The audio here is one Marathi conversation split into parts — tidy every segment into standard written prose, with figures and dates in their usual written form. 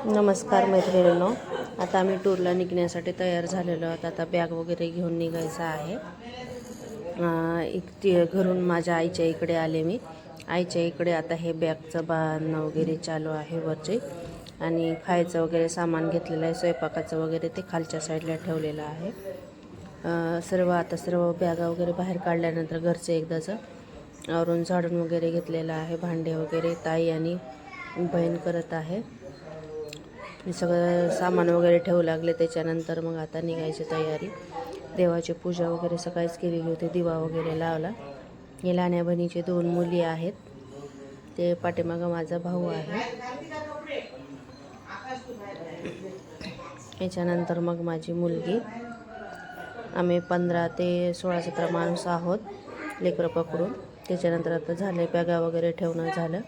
नमस्कार मैत्रिणींनो, आता आम्ही टूरला निघण्यासाठी तयार झालेलो आहोत. आता बॅग वगैरे घेऊन निघायचं आहे. घरून माझ्या आईच्या इकडे आले मी. आईच्या इकडे आता हे बॅगचं बांधणं वगैरे चालू आहे वरचे, आणि खायचं वगैरे सामान घेतलेलं आहे. स्वयंपाकाचं वगैरे ते खालच्या साईडला ठेवलेलं आहे. सर्व बॅगा वगैरे बाहेर काढल्यानंतर घरचं एकदाचं आवरून झाडून वगैरे घेतलेलं आहे. भांडे वगैरे ताई आणि बहीण करत आहे. हे सगळं सामान वगैरे ठेवू लागले. त्याच्यानंतर मग आता निघायची तयारी. देवाची पूजा वगैरे सकाळीच केलेली होती. दिवा वगैरे लावला. हे लहान्या बहिणीचे 2 मुली आहेत. ते पाठीमागं माझा भाऊ आहे. याच्यानंतर मग माझी मुलगी. आम्ही 15 ते 16-17 माणूस आहोत लेकरं पकडून. त्याच्यानंतर आता झालं, बॅगा वगैरे ठेवणं झालं.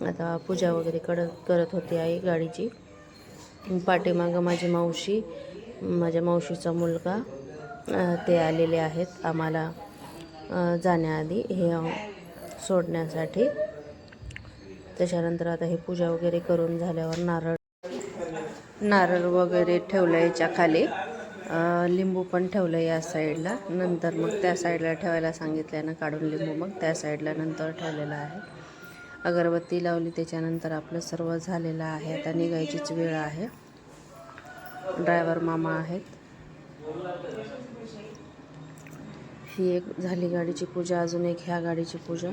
आता पूजा वगैरे करत होती आई गाडीची. पाठीमागं माझी मावशी, माझ्या मावशीचा मुलगा ते आलेले आहेत आम्हाला जाण्याआधी हे सोडण्यासाठी. त्याच्यानंतर आता हे पूजा वगैरे करून झाल्यावर नारळ वगैरे ठेवलं याच्या खाली. लिंबू पण ठेवलं या साईडला. नंतर मग त्या साईडला ठेवायला सांगितल्यानं काढून लिंबू मग त्या साईडला नंतर ठेवलेलं आहे. अगरबत्ती लावली. त्याच्यानंतर आपलं सर्व झालेलं आहे. आता निघायचीच वेळ आहे. ड्रायव्हर मामा आहेत. ही एक झाली गाडीची पूजा. अजून एक ह्या गाडीची पूजा.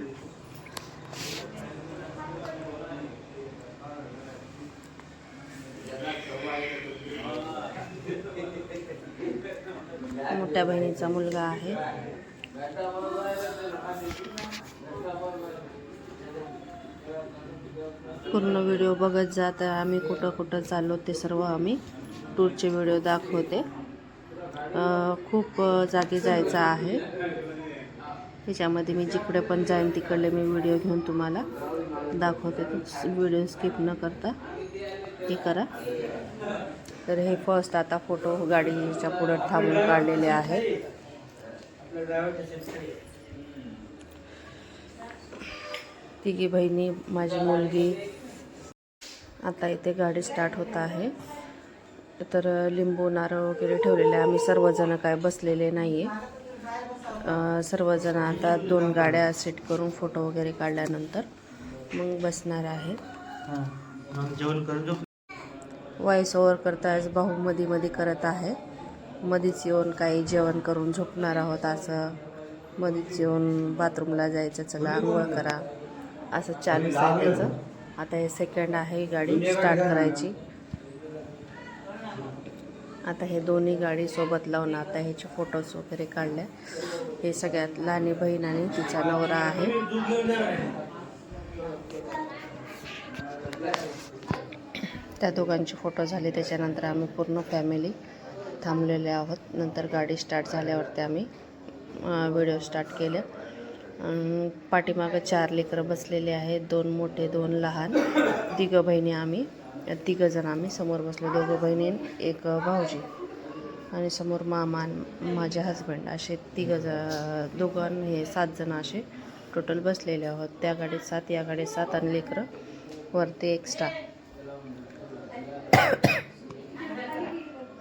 मोठ्या बहिणीचा मुलगा आहे. पूर्ण व्हिडिओ बघत जात. आम्ही कुठं कुठं चाललो ते सर्व आम्ही टूरचे व्हिडिओ दाखवते. खूप जागी जायचं आहे. त्याच्यामध्ये मी जिकडे पण जाईन तिकडले मी व्हिडिओ घेऊन तुम्हाला दाखवते. व्हिडिओ स्किप न करता ते करा. तर हे फर्स्ट आता फोटो गाडीच्या पुढे थांबून काढलेले आहेत. तिघी बहिणी, माझी मुलगी. आता इथे गाडी स्टार्ट होत आहे. तर लिंबू नारळ वगैरे ठेवलेले. आम्ही सर्वजण काय बसलेले नाही आहे. सर्वजण आता 2 गाड्या सेट करून फोटो वगैरे काढल्यानंतर मग बसणार आहे. व्हॉइस ओव्हर करताच भाऊ मध्ये करत आहे. मध्येच येऊन काही जेवण करून झोपणार आहोत असं, मध्येच येऊन बाथरूमला जायचं, चला आंघोळ करा असं चालूच आहे त्याचं. आता हे सेकंड आहे गाडी स्टार्ट करायची. आता हे दोन्ही गाडी सोबत लावून आता ह्याचे फोटोज वगैरे काढले. हे सगळ्यात लहानी बहीण आणि तिचा नवरा आहे. त्या दोघांचे फोटो झाले. त्याच्यानंतर आम्ही पूर्ण फॅमिली थांबलेले आहोत. नंतर गाडी स्टार्ट झाल्यावरती आम्ही व्हिडिओ स्टार्ट केले. पाठीमागं 4 लेकरं बसलेले आहेत. 2 मोठे 2 लहान. तिघं बहिणी आम्ही, 3 जण आम्ही समोर बसलो. 2 बहिणी, 1 भाऊजी, आणि समोर मामा माझे हजबंड, असे 2 हे 7 जण असे टोटल बसलेले आहोत. त्या गाडीत 7, या गाडीत 7, आणि लेकरं वरती एक्स्ट्रा.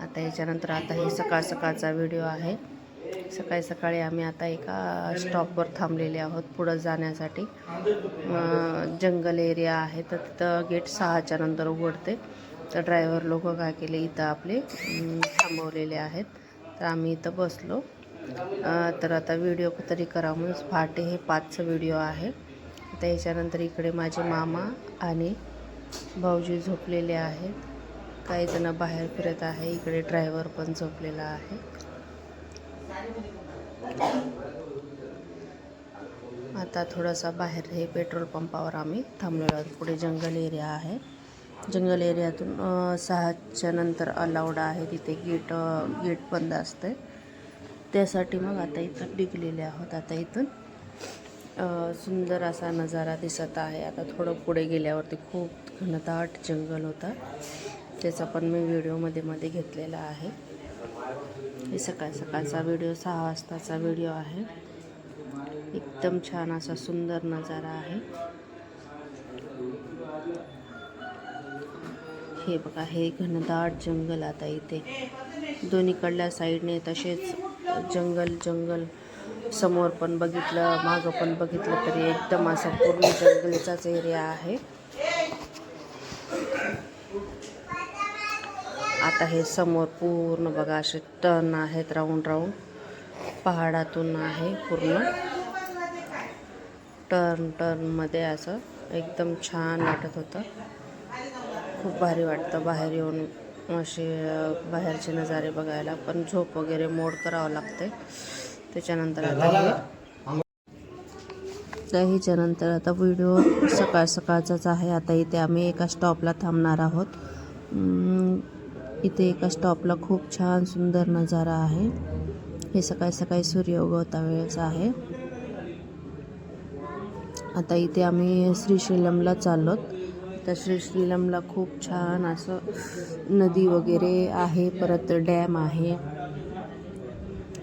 आता याच्यानंतर आता हे सकाळचा व्हिडिओ आहे. सकाळी आम्ही आता एका स्टॉपवर थांबलेले आहोत पुढं जाण्यासाठी. जंगल एरिया आहे. तर तिथं गेट 6च्या नंतर उघडते. तर ड्रायव्हर लोक काय केले, इथं आपले थांबवलेले आहेत. तर आम्ही इथं बसलो. तर आता व्हिडिओ तरी करा म्हणून पहाटे हे 5चं व्हिडिओ आहे. आता याच्यानंतर इकडे माझे मामा आणि भाऊजी झोपलेले आहेत. काही जण बाहेर फिरत आहे. इकडे ड्रायव्हर पण झोपलेला आहे. आता थोडासा बाहेर हे पेट्रोल पंपावर आम्ही थांबलेलो आहोत. पुढे जंगल एरिया आहे. जंगल एरियातून 6च्या नंतर अलाउड आहे. तिथे गेट बंद असते. त्यासाठी मग आता इथं निघलेले आहोत. आता इथून सुंदर असा नजारा दिसत आहे. आता थोडं पुढे गेल्यावरती खूप घनदाट जंगल होता. त्याचा पण मी व्हिडिओमध्ये घेतलेला आहे. हे सकाळचा व्हिडिओ, 6 वाजताचा व्हिडिओ आहे. एकदम छान असा सुंदर नजारा आहे. हे बघा, हे घनदाट जंगल आता इथे दोन्हीकडल्या साईडने तसेच जंगल समोर पण बघितलं, मागं पण बघितलं तरी एकदम असं पूर्ण जंगलीचाच एरिया आहे. आता हे समोर पूर्ण बघा असे टर्न आहेत, राऊंड पहाडातून आहे पूर्ण टर्नमध्ये असं एकदम छान वाटत होतं. खूप भारी वाटतं बाहेर येऊन असे बाहेरचे नजारे बघायला. पण झोप वगैरे मोड करावं लागते. त्याच्यानंतर आता व्हिडिओ सकाळचाच आहे. आता इथे आम्ही एका स्टॉपला थांबणार आहोत. इथे एका स्टॉपला खूप छान सुंदर नजारा आहे. हे सकाळी सूर्य उगवता वेळेस आहे. आता इथे आम्ही श्रीशैलमला चाललोत. तर श्रीशैलमला खूप छान असं नदी वगैरे आहे, परत डॅम आहे,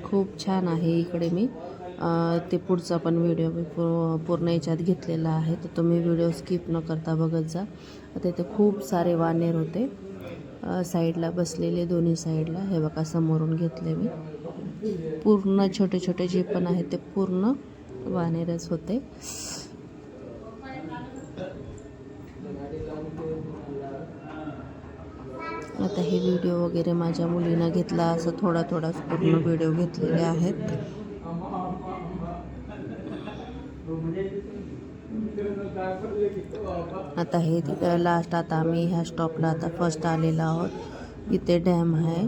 खूप छान आहे. इकडे मी ते पुढचा पण व्हिडिओ मी पूर्ण याच्यात घेतलेला आहे, तर तुम्ही व्हिडिओ स्किप न करता बघत जा. आता इथे खूप सारे वानेर होते साईडला बसलेले, दोन्ही साईडला. हे बघा समोरून घेतले मी. पूर्ण छोटे जे पण आहेत ते पूर्ण वानेरच होते. आता हे व्हिडिओ वगैरे माझ्या मुलीनं घेतला, असं थोडाच पूर्ण व्हिडिओ घेतलेले आहेत. आता हे लास्ट, आता आम्ही ह्या स्टॉपला आता फर्स्ट आलेलो आहोत. इथे डॅम आहे.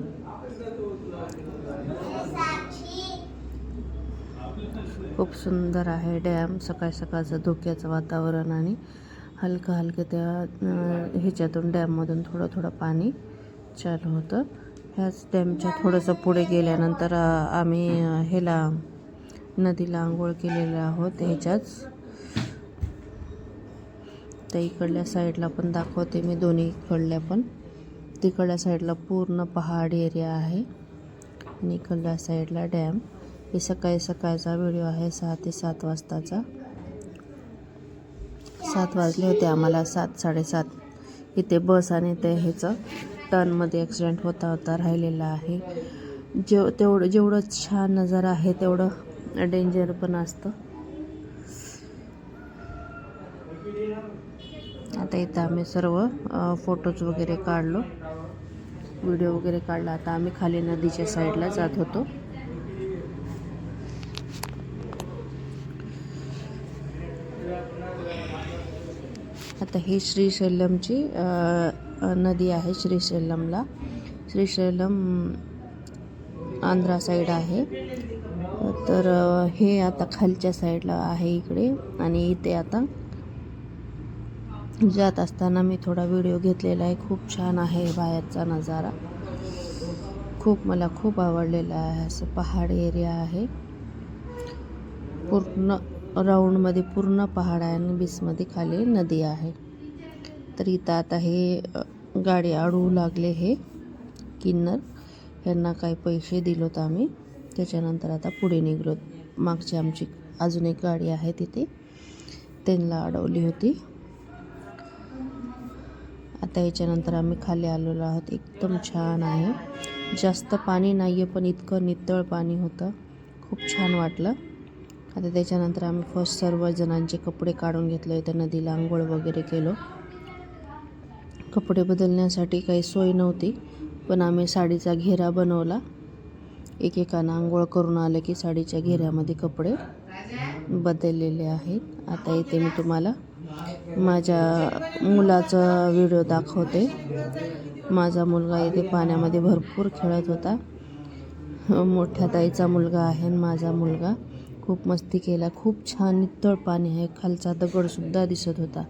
खूप सुंदर आहे डॅम. सकाळचं धुक्याचं वातावरण आणि हलकं त्या ह्याच्यातून डॅममधून थोडं पाणी चालू होतं. ह्याच डॅमच्या थोडंसं पुढे गेल्यानंतर आम्ही नदीला आंघोळ केलेलं आहोत. ह्याच्याच त्या इकडल्या साईडला पण दाखवते मी, दोन्हीकडल्या पण. तिकडल्या साईडला पूर्ण पहाड एरिया आहे आणि इकडल्या साईडला डॅम. हे सकाळचा व्हिडिओ आहे, 6 ते 7 वाजताचा. 7 वाजले होते आम्हाला, 7-7:30. इथे बस आणि ते ह्याचं टर्नमध्ये ॲक्सिडेंट होता राहिलेला आहे. जेवढं छान नजारा आहे तेवढं डेंजर पण असतं. आता इथं आम्ही सर्व फोटोज वगैरे काढलो, व्हिडिओ वगैरे काढला. आता आम्ही खाली नदीच्या साईडला जात होतो. आता ही श्रीशैलमची नदी आहे. श्रीशैलम आंध्रा साईड आहे. तर हे आता खालच्या साईडला आहे इकडे. आणि इथे आता जात असताना मी थोडा व्हिडिओ घेतलेला आहे. खूप छान आहे बाहेरचा नजारा. मला खूप आवडलेला आहे. असं पहाड एरिया आहे, पूर्ण राऊंडमध्ये पूर्ण पहाड आहे आणि बीचमध्ये खाली नदी आहे. तर इथं आता हे गाडी अडवू लागले, हे किन्नर. यांना काही पैसे दिलोत आम्ही. त्याच्यानंतर आता पुढे निघलो. मागची आमची अजून एक गाडी आहे तिथे, त्यांना अडवली होती. आता याच्यानंतर आम्ही खाली आलेलो आहोत. एकदम छान आहे. जास्त पाणी नाही आहे, पण इतकं नितळ पाणी होतं, खूप छान वाटलं. आता त्याच्यानंतर आम्ही फर्स्ट सर्वजणांचे कपडे काढून घेतले. इथं नदीला आंघोळ वगैरे केलो. कपडे बदलण्यासाठी काही सोय नव्हती, पण आम्ही साडीचा घेरा बनवला. एकेकानं आंघोळ करून आलं की साडीच्या घेऱ्यामध्ये कपडे बदललेले आहेत. आता इथे मी तुम्हाला माझ्या मुलाचा व्हिडिओ दाखवते. माझा मुलगा इथे पाण्यामध्ये भरपूर खेळत होता. मोठ्या ताईचा मुलगा आहे आणि माझा मुलगा. खूप मस्ती केला. खूप छान नितळ पाणी आहे. खालचा दगडसुद्धा दिसत होता.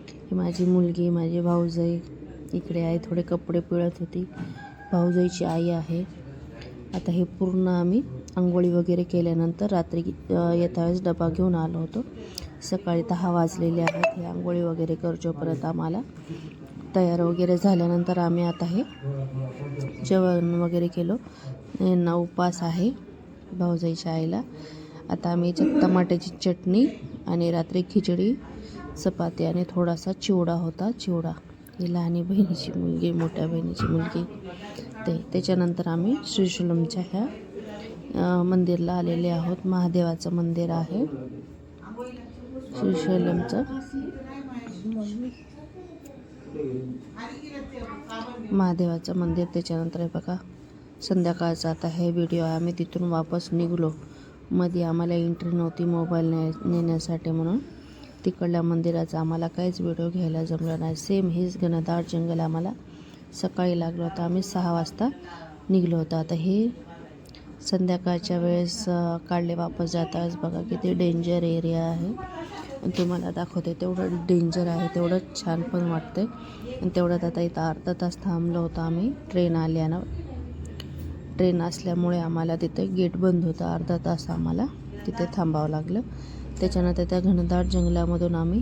ही माझी मुलगी, माझी भाऊजाई इकडे आहे. थोडे कपडे पिळत होती. भाऊजाईची आई आहे. आता हे पूर्ण आम्ही आंघोळी वगैरे केल्यानंतर रात्री येता वेळेस डबा घेऊन आलो होतो. सकाळी 10 वाजलेले आहेत. हे आंघोळी वगैरे करजोपर्यंत आम्हाला तयार वगैरे झाल्यानंतर आम्ही आता हे जेवण वगैरे केलो. यांना उपास आहे भाऊजाईच्या आईला. आता आम्ही टमाट्याची चटणी आणि रात्री खिचडी, चपाती आणि थोडासा चिवडा होता. चिवडा ही लहानी बहिणीची मुलगी, मोठ्या बहिणीची मुलगी. त्याच्यानंतर आम्ही श्रीशैलमच्या ह्या मंदिरला आलेले आहोत. महादेवाचं मंदिर आहे श्रीशैलमचं. महादेवाचं मंदिर. त्याच्यानंतर हे बघा संध्याकाळचा आता हे व्हिडिओ आहे. आम्ही तिथून वापस निघलो. मध्ये आम्हाला एंट्री नव्हती मोबाईल नेण्यासाठी म्हणून तिकडल्या मंदिराचा आम्हाला काहीच व्हिडिओ घ्यायला जमलं नाही. सेम हेच घनदाट जंगल आम्हाला सकाळी लागलं होतं. आम्ही 6 वाजता निघलो होतो. आता हे संध्याकाळच्या वेळेस काढले वापस जाताच. बघा किती डेंजर एरिया आहे. तुम्हाला दाखवते तेवढं डेंजर आहे, तेवढंच छान पण वाटतंय. आणि तेवढ्यात आता इथं अर्धा तास थांबलो होतो आम्ही. ट्रेन असल्यामुळे आम्हाला तिथे गेट बंद होतं. अर्धा तास आम्हाला तिथे थांबावं लागलं. त्याच्यानंतर त्या घनदाट जंगलामधून आम्ही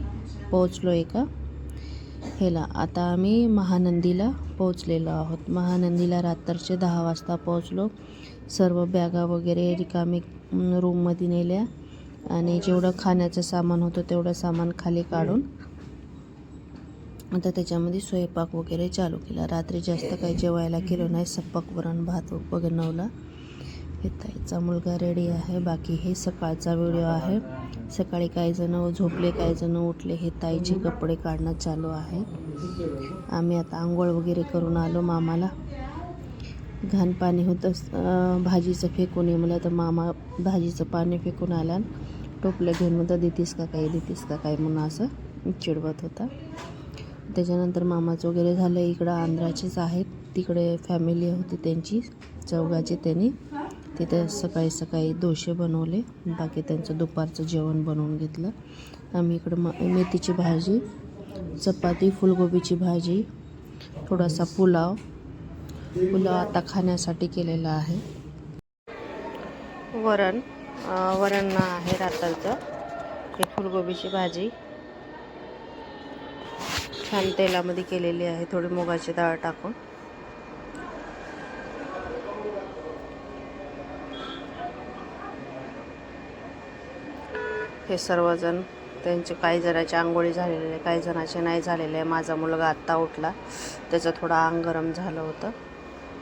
पोहोचलो एका ह्याला. आता आम्ही महानंदीला पोहोचलेलो आहोत. महानंदीला रात्रीचे 10 वाजता पोहोचलो. सर्व बॅगा वगैरे रिकामी रूममध्ये नेल्या आणि जेवढं खाण्याचं सामान होतं तेवढं सामान खाली काढून आता त्याच्यामध्ये स्वयंपाक वगैरे चालू केला. रात्री जास्त काही जेवायला केलं नाही. सपक वरण भात बनवला. हे ताईचा मुलगा रेडी आहे. बाकी हे सकाळचा व्हिडिओ आहे. सकाळी काही जण झोपले, काही जण उठले. हे ताईचे कपडे काढणं चालू आहे. आम्ही आता आंघोळ वगैरे करून आलो. मामाला घाण पाणी होतं, भाजीचं फेकून ये मला, तर मामा भाजीचं पाणी फेकून आला. टोपलं घेऊन म्हणतं देतीस का काही म्हणून असं चिडवत होता. त्याच्यानंतर मामाचं वगैरे झालं. इकडं आंध्राचेच आहेत. तिकडे फॅमिली होती त्यांची चौघाची. त्यांनी तिथं सकाळी सकाळी डोसे बनवले. बाकी त्यांचं दुपारचं जेवण बनवून घेतलं. आम्ही इकडं मेथीची भाजी, चपाती, फुलगोबीची भाजी, थोडासा पुलाव आता खाण्यासाठी केलेला आहे. वरण आहे रात्रीचं. हे फुलगोबीची भाजी छान तेलामध्ये केलेली आहे, थोडी मुगाची डाळ टाकून. हे सर्वजण त्यांचे काही जणांचे आंघोळी झालेले आहे, काही जणांचे नाही झालेले आहे. माझा मुलगा आत्ता उठला, त्याचं थोडं अंग गरम झालं होतं,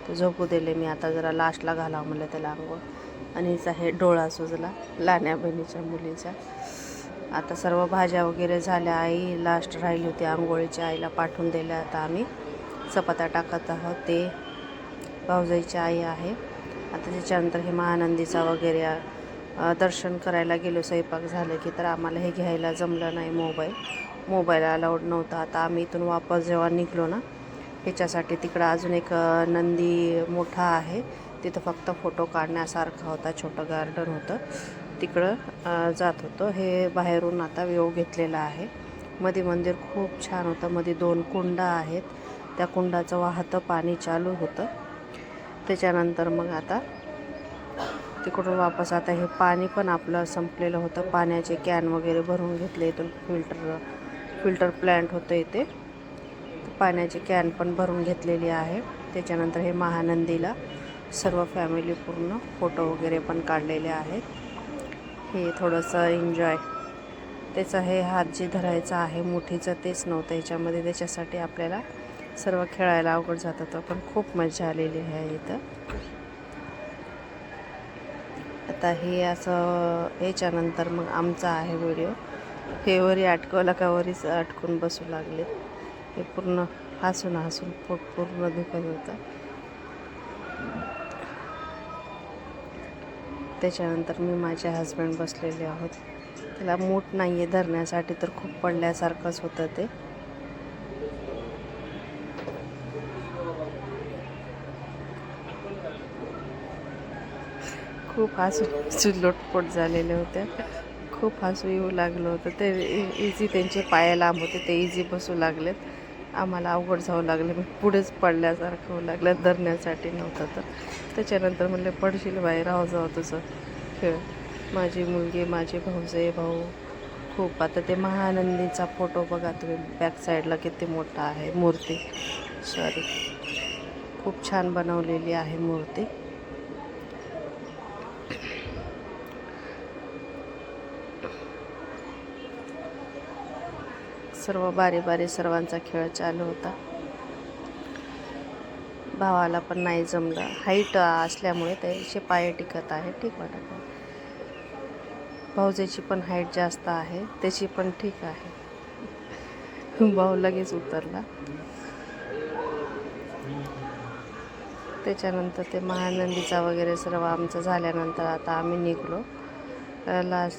ते झोपू दिले मी. आता जरा लास्टला घालावं म्हणलं त्याला आंघोळ. आणि हिचा हे डोळा सुजला लहान्या बहिणीच्या मुलीच्या. आता सर्व भाज्या वगैरे झाल्या. आई लास्ट राहिली होती आंघोळीच्या, आईला पाठवून दिल्या. आता आम्ही चपात्या टाकत आहोत. ते भाऊजाईची आई आहे. आता त्याच्यानंतर हे महानंदीचा वगैरे दर्शन करायला गेलो. स्वयंपाक झालं की तर आम्हाला हे घ्यायला जमलं नाही. मोबाईल अलाउड नव्हता. आता आम्ही इथून वापस जेव्हा निघलो ना, ह्याच्यासाठी तिकडं अजून एक नंदी मोठा आहे, तिथं फक्त फोटो काढण्यासारखा होता. छोटं गार्डन होतं, तिकडं जात होतो. हे बाहेरून आता व्ह्यू घेतलेला आहे. मध्ये मंदिर खूप छान होतं. मध्ये 2 कुंडा आहेत, त्या कुंडाचं वाहतं पाणी चालू होतं. त्याच्यानंतर मग आता तिकडून वापस आता हे पाणी पण आपलं संपलेलं होतं. पाण्याचे कॅन वगैरे भरून घेतले. इथून फिल्टर प्लॅन्ट होतं इथे, पाण्याची कॅन पण भरून घेतलेली आहे. त्याच्यानंतर हे महानंदीला सर्व फॅमिली पूर्ण फोटो वगैरे पण काढलेले आहेत. हे थोडंसं एन्जॉय, त्याचं हे हात जे धरायचं आहे मुठीचं तेच नव्हतं याच्यामध्ये, त्याच्यासाठी आपल्याला सर्व खेळायला अवघड जात होतं. पण खूप मजा आलेली आहे इथं. आता हे असं याच्यानंतर मग आमचा आहे व्हिडिओ. हे वरी अटकवलं का वरीच अटकून बसू लागले. हे पूर्ण हसून पोट पूर्ण दुखत होतं. त्याच्यानंतर मी माझे हस्बंड बसलेले आहोत. त्याला मूठ नाही आहे धरण्यासाठी, तर खूप पडल्यासारखंच होतं ते. खूप हसून लोटपोट झालेले होते. खूप हसू येऊ लागलं होतं. ते इझी त्यांचे पाय लांब होते, ते इझी बसू लागलेत. आम्हाला अवघड जाऊ लागले. मी पुढेच पडल्यासारखं होऊ लागलं, धरण्यासाठी नव्हतं तर. त्याच्यानंतर म्हणले पडशील बाई, राहू जाऊ तुझं खेळ. माझी मुलगी, माझे भाऊ खूप. आता ते महानंदीचा फोटो बघा तुम्ही, बॅक साईडला किती मोठा आहे मूर्ती. खूप छान बनवलेली आहे मूर्ती. सर्व बारी सर्वांचा खेळ चालू होता. भावाला पण नाही जमलं, हाईट असल्यामुळे त्याचे पाय टिकत आहे, ठीक वाटत आहे. भाऊजाची पण हाईट जास्त आहे, त्याची पण ठीक आहे. भाऊ लगेच उतरला. त्याच्यानंतर ते महानंदीचा वगैरे सर्व आमचं झाल्यानंतर आता आम्ही निघलो. लास्ट